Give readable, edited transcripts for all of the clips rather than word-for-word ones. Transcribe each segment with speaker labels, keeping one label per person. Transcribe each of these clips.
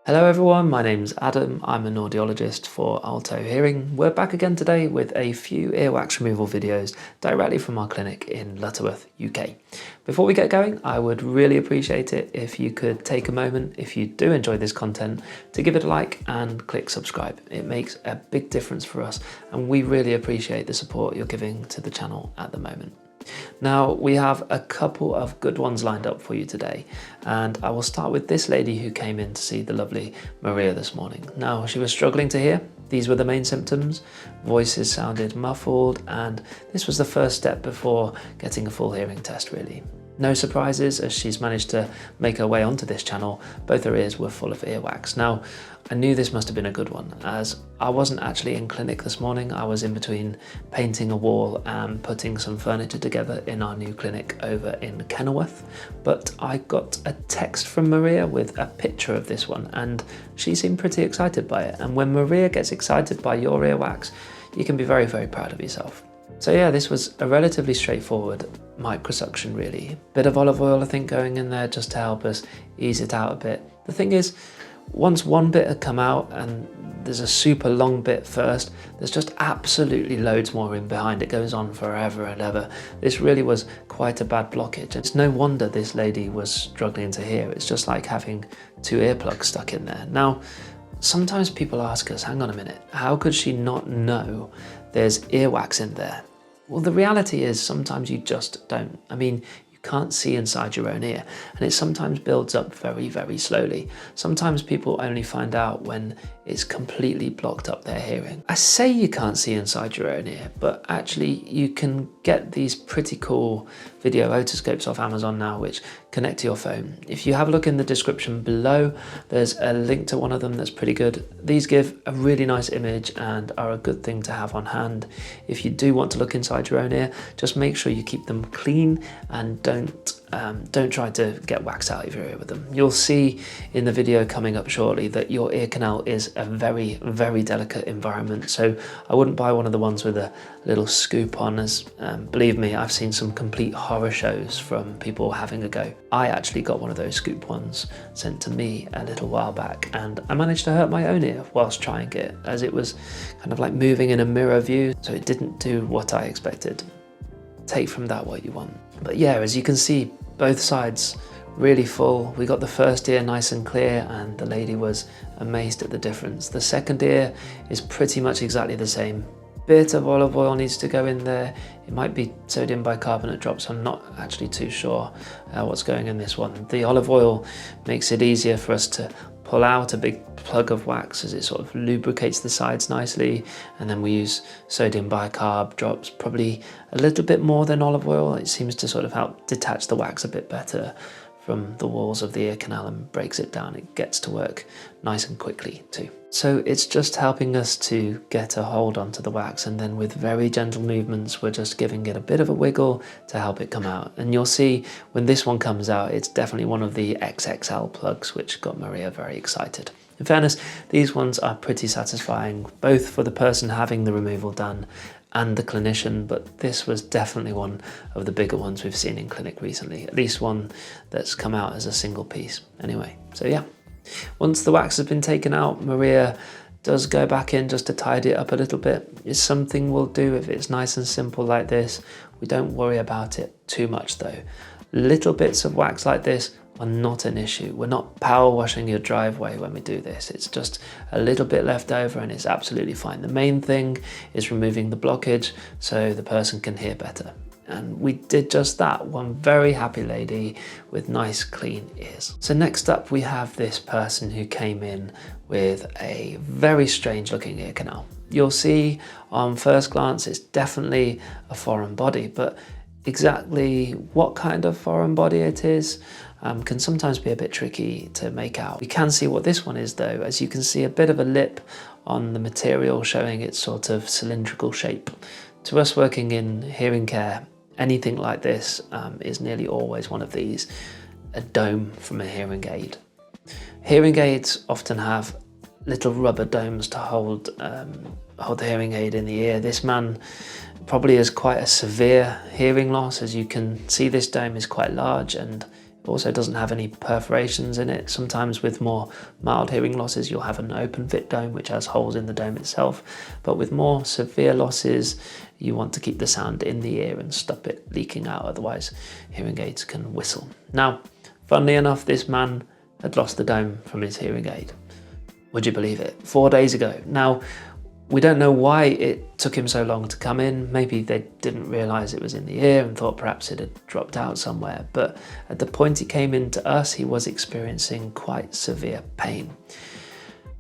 Speaker 1: Hello everyone, my name's Adam. I'm an audiologist for Alto Hearing. We're back again today with a few earwax removal videos directly from our clinic in Lutterworth, UK. Before we get going, I would really appreciate it if you could take a moment, if you do enjoy this content, to give it a like and click subscribe. It makes a big difference for us and we really appreciate the support you're giving to the channel at the moment. Now, we have a couple of good ones lined up for you today, and I will start with this lady who came in to see the lovely Mariia this morning. Now, she was struggling to hear. These were the main symptoms. Voices sounded muffled, and this was the first step before getting a full hearing test, really. No surprises, as she's managed to make her way onto this channel. Both her ears were full of earwax. Now, I knew this must have been a good one, as I wasn't actually in clinic this morning. I was in between painting a wall and putting some furniture together in our new clinic over in Kenilworth. But I got a text from Mariia with a picture of this one, and she seemed pretty excited by it. And when Mariia gets excited by your earwax, you can be very, very proud of yourself. So yeah, this was a relatively straightforward microsuction really. Bit of olive oil I think going in there just to help us ease it out a bit. The thing is, once one bit had come out and there's a super long bit first, there's just absolutely loads more in behind. It goes on forever and ever. This really was quite a bad blockage. It's no wonder this lady was struggling to hear. It's just like having two earplugs stuck in there. Now, sometimes people ask us, hang on a minute, how could she not know there's earwax in there? Well, the reality is sometimes you just don't. I mean, you can't see inside your own ear, and it sometimes builds up very, very slowly. Sometimes people only find out when it's completely blocked up their hearing. I say you can't see inside your own ear, but actually you can get these pretty cool video otoscopes off Amazon now, which connect to your phone. If you have a look in the description below, there's a link to one of them that's pretty good. These give a really nice image and are a good thing to have on hand. If you do want to look inside your own ear, just make sure you keep them clean and don't try to get wax out of your ear with them. You'll see in the video coming up shortly that your ear canal is a very, very delicate environment. So I wouldn't buy one of the ones with a little scoop on, as believe me, I've seen some complete horror shows from people having a go. I actually got one of those scoop ones sent to me a little while back, and I managed to hurt my own ear whilst trying it, as it was kind of like moving in a mirror view, so it didn't do what I expected. Take from that what you want. But yeah, as you can see, both sides really full. We got the first ear nice and clear, and the lady was amazed at the difference. The second ear is pretty much exactly the same. Bit of olive oil needs to go in there. It might be sodium bicarbonate drops. I'm not actually too sure what's going in this one. The olive oil makes it easier for us to pull out a big plug of wax, as it sort of lubricates the sides nicely. And then we use sodium bicarb drops, probably a little bit more than olive oil. It seems to sort of help detach the wax a bit better from the walls of the ear canal and breaks it down. It gets to work nice and quickly too. So it's just helping us to get a hold onto the wax, and then with very gentle movements, we're just giving it a bit of a wiggle to help it come out. And you'll see when this one comes out, it's definitely one of the XXL plugs, which got Mariia very excited. In fairness, these ones are pretty satisfying, both for the person having the removal done and the clinician, but this was definitely one of the bigger ones we've seen in clinic recently, at least one that's come out as a single piece. Anyway, so yeah. Once the wax has been taken out, Mariia does go back in just to tidy it up a little bit. It's something we'll do if it's nice and simple like this. We don't worry about it too much though. Little bits of wax like this are not an issue. We're not power washing your driveway when we do this. It's just a little bit left over and it's absolutely fine. The main thing is removing the blockage so the person can hear better. And we did just that. One very happy lady with nice clean ears. So next up we have this person who came in with a very strange looking ear canal. You'll see on first glance it's definitely a foreign body, but exactly what kind of foreign body it is can sometimes be a bit tricky to make out. We can see what this one is though, as you can see a bit of a lip on the material showing its sort of cylindrical shape. To us working in hearing care, anything like this is nearly always one of these, a dome from a hearing aid. Hearing aids often have little rubber domes to hold the hearing aid in the ear. This man probably has quite a severe hearing loss. As you can see, this dome is quite large and It also doesn't have any perforations in it. Sometimes with more mild hearing losses, you'll have an open fit dome, which has holes in the dome itself. But with more severe losses, you want to keep the sound in the ear and stop it leaking out. Otherwise, hearing aids can whistle. Now, funnily enough, this man had lost the dome from his hearing aid. Would you believe it? 4 days ago. Now, we don't know why it took him so long to come in. Maybe they didn't realise it was in the ear and thought perhaps it had dropped out somewhere. But at the point he came in to us, he was experiencing quite severe pain.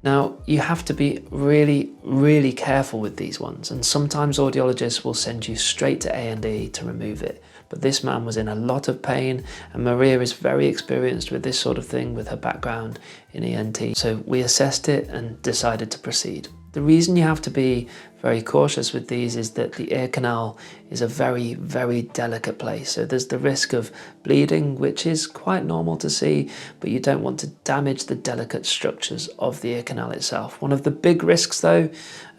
Speaker 1: Now, you have to be really, really careful with these ones. And sometimes audiologists will send you straight to A&E to remove it. But this man was in a lot of pain, and Mariia is very experienced with this sort of thing with her background in ENT. So we assessed it and decided to proceed. The reason you have to be very cautious with these is that the ear canal is a very, very delicate place. So there's the risk of bleeding, which is quite normal to see, but you don't want to damage the delicate structures of the ear canal itself. One of the big risks though,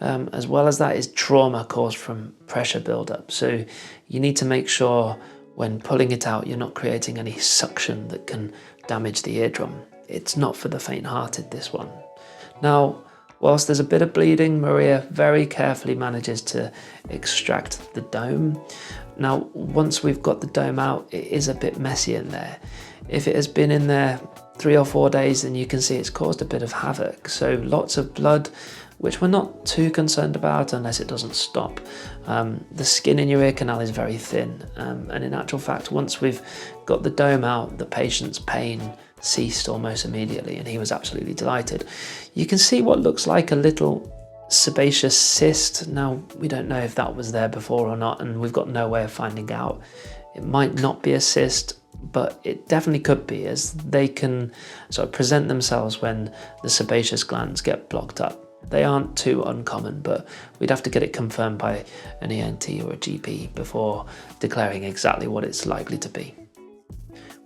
Speaker 1: as well as that, is trauma caused from pressure buildup. So you need to make sure when pulling it out, you're not creating any suction that can damage the eardrum. It's not for the faint-hearted, this one. Now, whilst there's a bit of bleeding, Mariia very carefully manages to extract the dome. Now, once we've got the dome out, it is a bit messy in there. If it has been in there 3 or 4 days, then you can see it's caused a bit of havoc. So lots of blood, which we're not too concerned about unless it doesn't stop. The skin in your ear canal is very thin. And in actual fact, once we've got the dome out, the patient's pain ceased almost immediately, and he was absolutely delighted. You can see what looks like a little sebaceous cyst. Now, we don't know if that was there before or not, and we've got no way of finding out. It might not be a cyst, but it definitely could be, as they can sort of present themselves when the sebaceous glands get blocked up. They aren't too uncommon, but we'd have to get it confirmed by an ENT or a GP before declaring exactly what it's likely to be.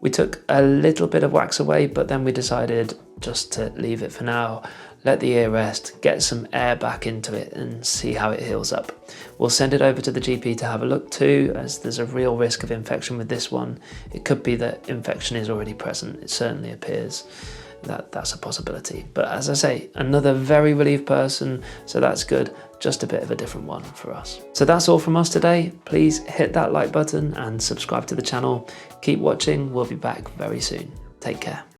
Speaker 1: We took a little bit of wax away, but then we decided just to leave it for now, let the ear rest, get some air back into it and see how it heals up. We'll send it over to the GP to have a look too, as there's a real risk of infection with this one. It could be that infection is already present. It certainly appears that that's a possibility. But as I say, another very relieved person, so that's good. Just a bit of a different one for us. So that's all from us today. Please hit that like button and subscribe to the channel. Keep watching. We'll be back very soon. Take care.